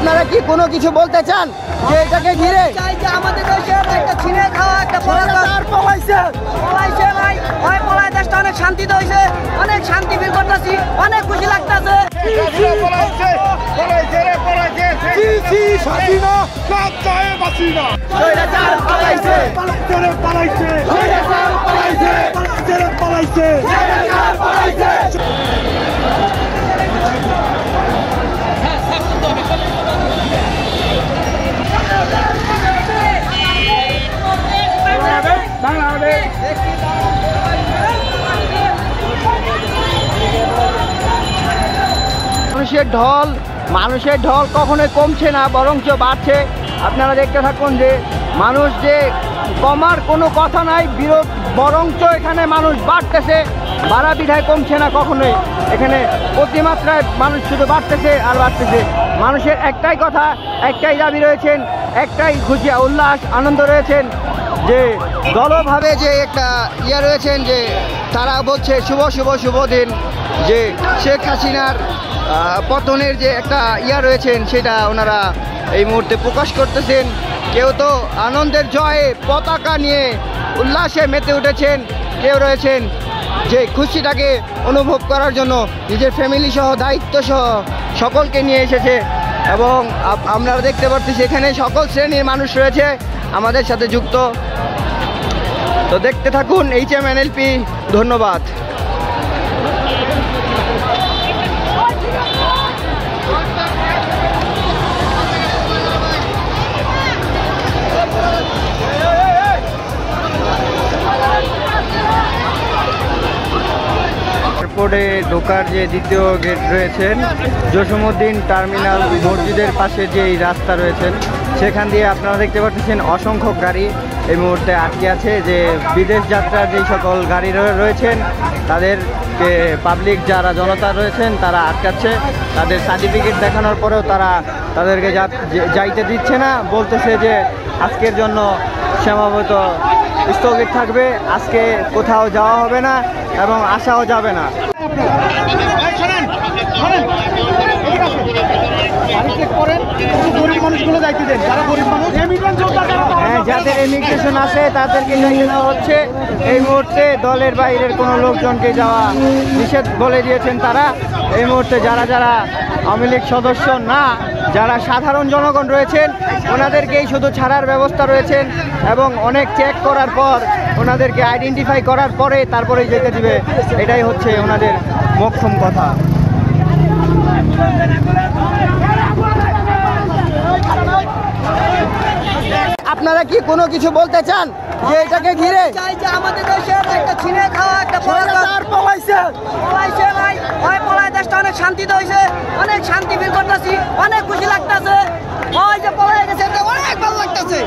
আপনারা কি কোনো কিছু বলতে চান যে এটাকে ঘিরে? চাই যে আমাদের দেশের একটা ছিনে খাওয়া একটা পলাইছে ভাই, ওই পলায় দেশটা অনেক শান্তিতে হয়েছে, অনেক শান্তি ফিল করতেছি, অনেক খুশি লাগতেছে। মানুষের ঢল কখনোই কমছে না, বরঞ্চ বাড়ছে। আপনারা দেখতে থাকুন যে মানুষ যে কমার কোনো কথা নাই, বরঞ্চ এখানে মানুষ বাড়তেছে, বাড়া বিধায় কমছে না কখনোই। এখানে অতিমাত্রায় মানুষ শুধু বাড়তেছে আর বাড়তেছে। মানুষের একটাই কথা, একটাই দাবি রয়েছেন, একটাই খুশি উল্লাস আনন্দ রয়েছেন যে দলভাবে যে একটা রয়েছেন যে তারা বলছে শুভ শুভ শুভ দিন, যে শেখ হাসিনার পতনের যে একটা রয়েছেন সেটা ওনারা এই মুহূর্তে প্রকাশ করতেছেন। কেউ তো আনন্দের জয়ে পতাকা নিয়ে উল্লাসে মেতে উঠেছেন, কেউ রয়েছেন যে খুশিটাকে অনুভব করার জন্য নিজের ফ্যামিলি সহ দায়িত্ব সহ সকলকে নিয়ে এসেছে। এবং আমরা দেখতে পাচ্ছি সেখানে সকল শ্রেণীর মানুষ রয়েছে আমাদের সাথে যুক্ত। তো দেখতে থাকুন HMNLP, ধন্যবাদ। এয়ারপোর্টে ঢোকার যে দ্বিতীয় গেট রয়েছেন, জসীমউদ্দিন টার্মিনাল মসজিদের পাশে যে রাস্তা রয়েছেন সেখান দিয়ে আপনারা দেখতে পাচ্ছেন অসংখ্য গাড়ি এই মুহূর্তে আটকে আছে। যে বিদেশ যাত্রার যেই সকল গাড়ি রয়েছেন তাদেরকে পাবলিক যারা জনতা রয়েছেন তারা আটকাচ্ছে। তাদের সার্টিফিকেট দেখানোর পরেও তাদেরকে যাইতে দিচ্ছে না, বলতেছে যে আজকের জন্য সমাবেত স্থগিত থাকবে, আজকে কোথাও যাওয়া হবে না এবং আসাও যাবে না। যাদের ইমিগ্রেশন আছে তাদেরকে যাইতে দেওয়া হচ্ছে। এই মুহূর্তে দলের বাইরের কোনো লোকজনকে যাওয়া নিষেধ বলে দিয়েছেন তারা। এই মুহূর্তে যারা আওয়ামী লীগ সদস্য না, যারা সাধারণ জনগণ রয়েছেন ওনাদেরকেই শুধু ছাড়ার ব্যবস্থা রয়েছেন এবং অনেক চেক করার পর ওনাদেরকে আইডেন্টিফাই করার পরে তারপরেই যেতে দিবে। এটাই হচ্ছে ওনাদের মোক্ষম কথা। আপনারা কি কোনো কিছু বলতে চান যে এটাকে ঘিরে? চাই যে আমাদের দেশের একটা ছিনে খাওয়া একটা পলাইছে ভাই, ওই পলায় দেশটা অনেক শান্তিতে হয়েছে, অনেক শান্তি ফিল করতেছি, অনেক খুশি লাগতেছে। ওই যে পলায় গেছে অনেক ভালো লাগতেছে।